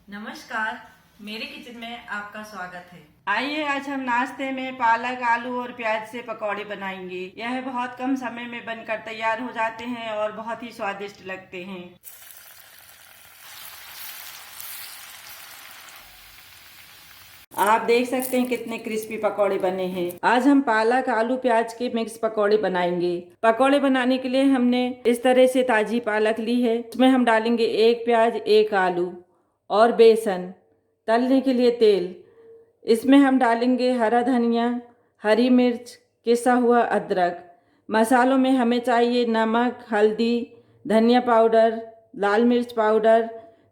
नमस्कार, मेरे किचन में आपका स्वागत है। आइए आज हम नाश्ते में पालक आलू और प्याज से पकौड़े बनाएंगे। यह बहुत कम समय में बनकर तैयार हो जाते हैं और बहुत ही स्वादिष्ट लगते हैं। आप देख सकते हैं कितने क्रिस्पी पकौड़े बने हैं। आज हम पालक आलू प्याज के मिक्स पकौड़े बनाएंगे। पकौड़े बनाने के लिए हमने इस तरह से ताजी पालक ली है। इसमें हम डालेंगे एक प्याज एक आलू और बेसन, तलने के लिए तेल। इसमें हम डालेंगे हरा धनिया, हरी मिर्च, पिसा हुआ अदरक। मसालों में हमें चाहिए नमक, हल्दी, धनिया पाउडर, लाल मिर्च पाउडर,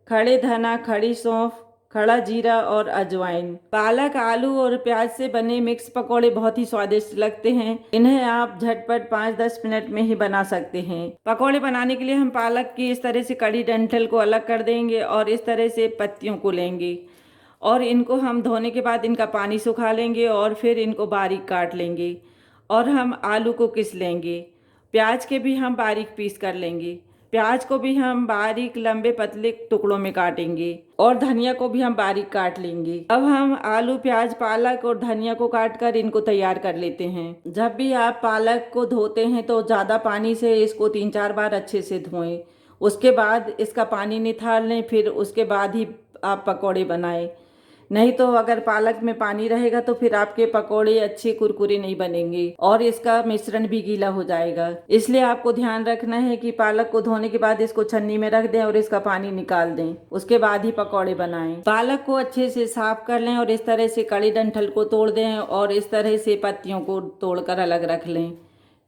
खड़े धना, खड़ी सौंफ, खड़ा जीरा और अजवाइन। पालक आलू और प्याज से बने मिक्स पकौड़े बहुत ही स्वादिष्ट लगते हैं। इन्हें आप झटपट 5-10 मिनट में ही बना सकते हैं। पकौड़े बनाने के लिए हम पालक की इस तरह से कड़ी डंठल को अलग कर देंगे और इस तरह से पत्तियों को लेंगे और इनको हम धोने के बाद इनका पानी सुखा लेंगे और फिर इनको बारीक काट लेंगे और हम आलू को किस लेंगे। प्याज के भी हम बारीक पीस कर लेंगे। प्याज को भी हम बारीक लंबे पतले टुकड़ों में काटेंगे और धनिया को भी हम बारीक काट लेंगे। अब हम आलू प्याज पालक और धनिया को काट कर इनको तैयार कर लेते हैं। जब भी आप पालक को धोते हैं तो ज़्यादा पानी से इसको 3-4 बार अच्छे से धोएं। उसके बाद इसका पानी निथार लें, फिर उसके बाद ही आप पकौड़े बनाएं। नहीं तो अगर पालक में पानी रहेगा तो फिर आपके पकोड़े अच्छे कुरकुरे नहीं बनेंगे और इसका मिश्रण भी गीला हो जाएगा। इसलिए आपको ध्यान रखना है कि पालक को धोने के बाद इसको छन्नी में रख दें और इसका पानी निकाल दें। उसके बाद ही पकोड़े बनाएं। पालक को अच्छे से साफ कर लें और इस तरह से कड़ी डंठल को तोड़ दें और इस तरह से पत्तियों को तोड़कर अलग रख लें।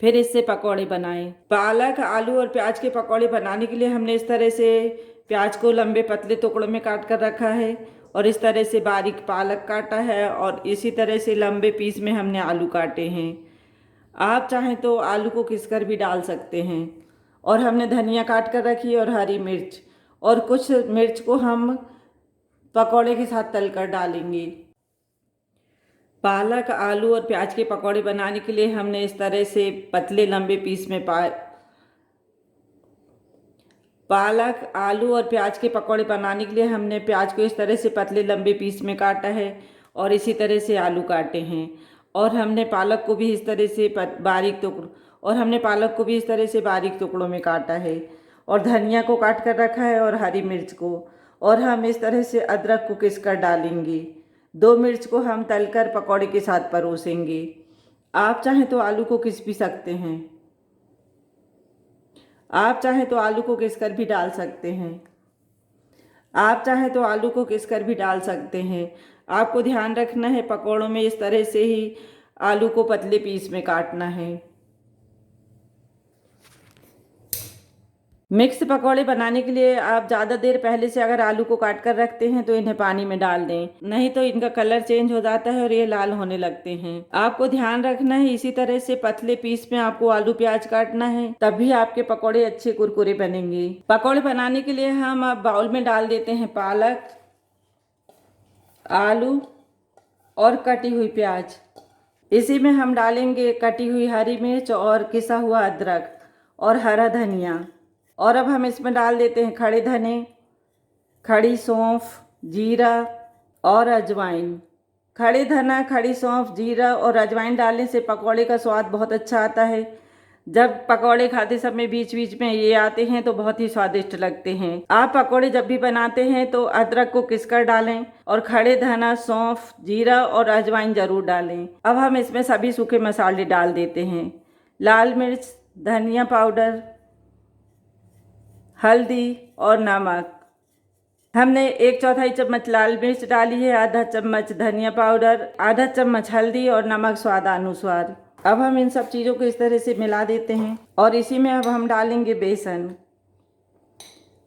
फिर इससे पकौड़े बनाएं। पालक आलू और प्याज के पकौड़े बनाने के लिए हमने इस तरह से प्याज को लंबे पतले टुकड़ों में काट कर रखा है और इस तरह से बारीक पालक काटा है और इसी तरह से लंबे पीस में हमने आलू काटे हैं। आप चाहें तो आलू को घिसकर भी डाल सकते हैं। और हमने धनिया काट कर रखी और हरी मिर्च, और कुछ मिर्च को हम पकौड़े के साथ तलकर डालेंगे। पालक आलू और प्याज के पकौड़े बनाने के लिए हमने इस तरह से पतले लंबे पीस में पालक आलू और प्याज के पकौड़े बनाने के लिए हमने प्याज को इस तरह से पतले लंबे पीस में काटा है और इसी तरह से आलू काटे हैं। और हमने पालक को भी इस तरह से बारीक टुकड़ों में काटा है और धनिया को काट कर रखा है और हरी मिर्च को। और हम इस तरह से अदरक को घिस कर डालेंगे। 2 मिर्च को हम तलकर पकौड़े के साथ परोसेंगे। आप चाहें तो आलू को घिस भी सकते हैं। आप चाहें तो आलू को घिसकर भी डाल सकते हैं। आपको ध्यान रखना है पकौड़ों में इस तरह से ही आलू को पतले पीस में काटना है। मिक्स पकौड़े बनाने के लिए आप ज़्यादा देर पहले से अगर आलू को काट कर रखते हैं तो इन्हें पानी में डाल दें, नहीं तो इनका कलर चेंज हो जाता है और ये लाल होने लगते हैं। आपको ध्यान रखना है इसी तरह से पतले पीस में आपको आलू प्याज काटना है, तभी आपके पकौड़े अच्छे कुरकुरे बनेंगे। पकौड़े बनाने के लिए हम अब बाउल में डाल देते हैं पालक, आलू और कटी हुई प्याज। इसी में हम डालेंगे कटी हुई हरी मिर्च और किसा हुआ अदरक और हरा धनिया। और अब हम इसमें डाल देते हैं खड़े धने, खड़ी सौंफ, जीरा और अजवाइन। खड़े धना, खड़ी सौंफ, जीरा और अजवाइन डालने से पकौड़े का स्वाद बहुत अच्छा आता है। जब पकौड़े खाते समय बीच बीच में ये आते हैं तो बहुत ही स्वादिष्ट लगते हैं। आप पकौड़े जब भी बनाते हैं तो अदरक को घिसकर डालें और खड़े धना, सौंफ, जीरा और अजवाइन ज़रूर डालें। अब हम इसमें सभी सूखे मसाले डाल देते हैं। लाल मिर्च, धनिया पाउडर, हल्दी और नमक। हमने 1/4 चम्मच लाल मिर्च डाली है, आधा चम्मच धनिया पाउडर, आधा चम्मच हल्दी और नमक स्वादानुसार। अब हम इन सब चीज़ों को इस तरह से मिला देते हैं और इसी में अब हम डालेंगे बेसन।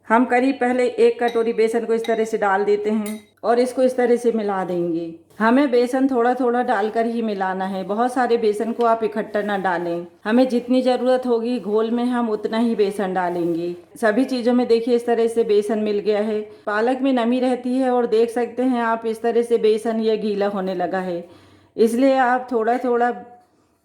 हम करीब पहले 1 कटोरी बेसन को इस तरह से डाल देते हैं और इसको इस तरह से मिला देंगे। हमें बेसन थोड़ा थोड़ा डालकर ही मिलाना है, बहुत सारे बेसन को आप इकट्ठा ना डालें। हमें जितनी ज़रूरत होगी घोल में हम उतना ही बेसन डालेंगे। सभी चीज़ों में देखिए इस तरह से बेसन मिल गया है। पालक में नमी रहती है और देख सकते हैं आप इस तरह से बेसन ये गीला होने लगा है, इसलिए आप थोड़ा थोड़ा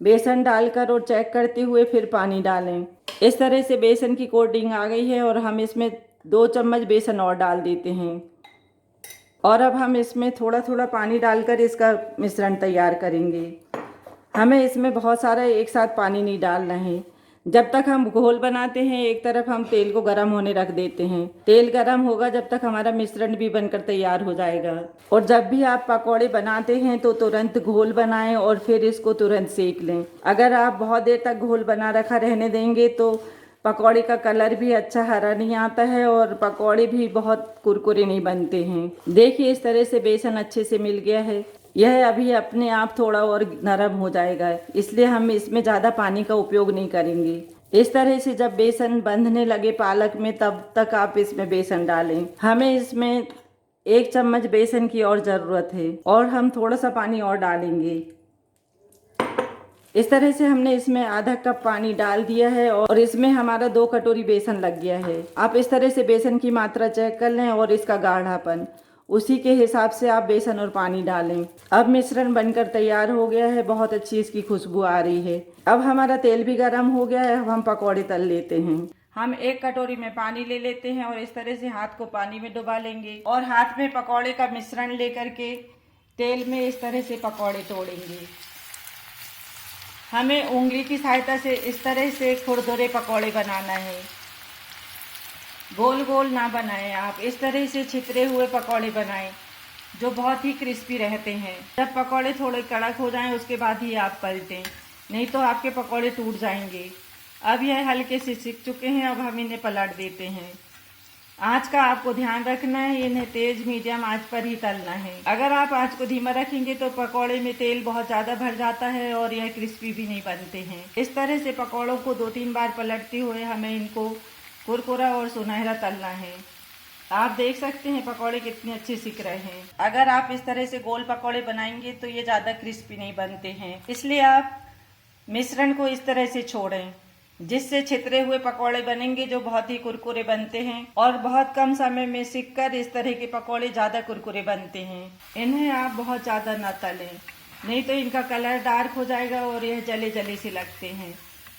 बेसन डालकर और चेक करते हुए फिर पानी डालें। इस तरह से बेसन की कोटिंग आ गई है और हम इसमें 2 चम्मच बेसन और डाल देते हैं। और अब हम इसमें थोड़ा थोड़ा पानी डालकर इसका मिश्रण तैयार करेंगे। हमें इसमें बहुत सारा एक साथ पानी नहीं डालना है। जब तक हम घोल बनाते हैं एक तरफ हम तेल को गर्म होने रख देते हैं। तेल गर्म होगा जब तक हमारा मिश्रण भी बनकर तैयार हो जाएगा। और जब भी आप पकौड़े बनाते हैं तो तुरंत घोल बनाएं और फिर इसको तुरंत सेक लें। अगर आप बहुत देर तक घोल बना रखा रहने देंगे तो पकौड़े का कलर भी अच्छा हरा नहीं आता है और पकौड़े भी बहुत कुरकुरे नहीं बनते हैं। देखिए इस तरह से बेसन अच्छे से मिल गया है। यह अभी अपने आप थोड़ा और नरम हो जाएगा, इसलिए हम इसमें ज़्यादा पानी का उपयोग नहीं करेंगे। इस तरह से जब बेसन बंधने लगे पालक में तब तक आप इसमें बेसन डालें। हमें इसमें 1 चम्मच बेसन की और ज़रूरत है और हम थोड़ा सा पानी और डालेंगे। इस तरह से हमने इसमें आधा कप पानी डाल दिया है और इसमें हमारा 2 कटोरी बेसन लग गया है। आप इस तरह से बेसन की मात्रा चेक कर लें और इसका गाढ़ापन, उसी के हिसाब से आप बेसन और पानी डालें। अब मिश्रण बनकर तैयार हो गया है, बहुत अच्छी इसकी खुशबू आ रही है। अब हमारा तेल भी गर्म हो गया है, अब हम पकौड़े तल लेते हैं। हम 1 कटोरी में पानी ले लेते हैं और इस तरह से हाथ को पानी में डुबा लेंगे और हाथ में पकौड़े का मिश्रण लेकर के तेल में इस तरह से पकौड़े तोड़ेंगे। हमें उंगली की सहायता से इस तरह से खुरदुरे पकौड़े बनाना है, गोल गोल ना बनाएं। आप इस तरह से छितरे हुए पकौड़े बनाएं जो बहुत ही क्रिस्पी रहते हैं। जब पकौड़े थोड़े कड़क हो जाएं उसके बाद ही आप पलटें, नहीं तो आपके पकौड़े टूट जाएंगे। अब यह हल्के से सिक चुके हैं, अब हम इन्हें पलट देते हैं। आँच का आपको ध्यान रखना है, इन्हें तेज मीडियम आंच पर ही तलना है। अगर आप आंच को धीमा रखेंगे तो पकौड़े में तेल बहुत ज़्यादा भर जाता है और यह क्रिस्पी भी नहीं बनते हैं। इस तरह से पकौड़ों को 2-3 बार पलटते हुए हमें इनको कुरकुरा और सुनहरा तलना है। आप देख सकते हैं पकौड़े कितने अच्छे सिक रहे हैं। अगर आप इस तरह से गोल पकौड़े बनाएंगे तो ये ज़्यादा क्रिस्पी नहीं बनते हैं, इसलिए आप मिश्रण को इस तरह से छोड़ें जिससे छितरे हुए पकौड़े बनेंगे जो बहुत ही कुरकुरे बनते हैं और बहुत कम समय में सिककर इस तरह के पकौड़े ज़्यादा कुरकुरे बनते हैं। इन्हें आप बहुत ज़्यादा न तलें, नहीं तो इनका कलर डार्क हो जाएगा और यह जले जले से लगते हैं।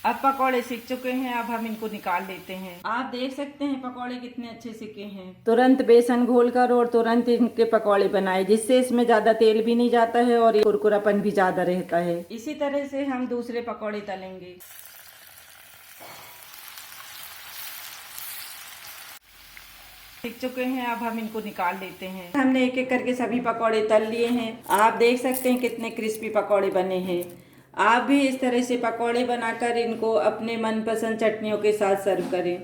अब पकौड़े सिक चुके हैं, अब हम इनको निकाल लेते हैं। आप देख सकते हैं पकौड़े कितने अच्छे सिके हैं। तुरंत बेसन घोलकर और तुरंत इनके पकौड़े बनाए, जिससे इसमें ज्यादा तेल भी नहीं जाता है और कुरकुरापन भी ज्यादा रहता है। इसी तरह से हम दूसरे पकौड़े तलेंगे। सिक चुके हैं, अब हम इनको निकाल लेते हैं। हमने एक एक करके सभी पकौड़े तल लिए हैं। आप देख सकते हैं कितने क्रिस्पी पकौड़े बने हैं। आप भी इस तरह से पकौड़े बनाकर इनको अपने मनपसंद चटनियों के साथ सर्व करें।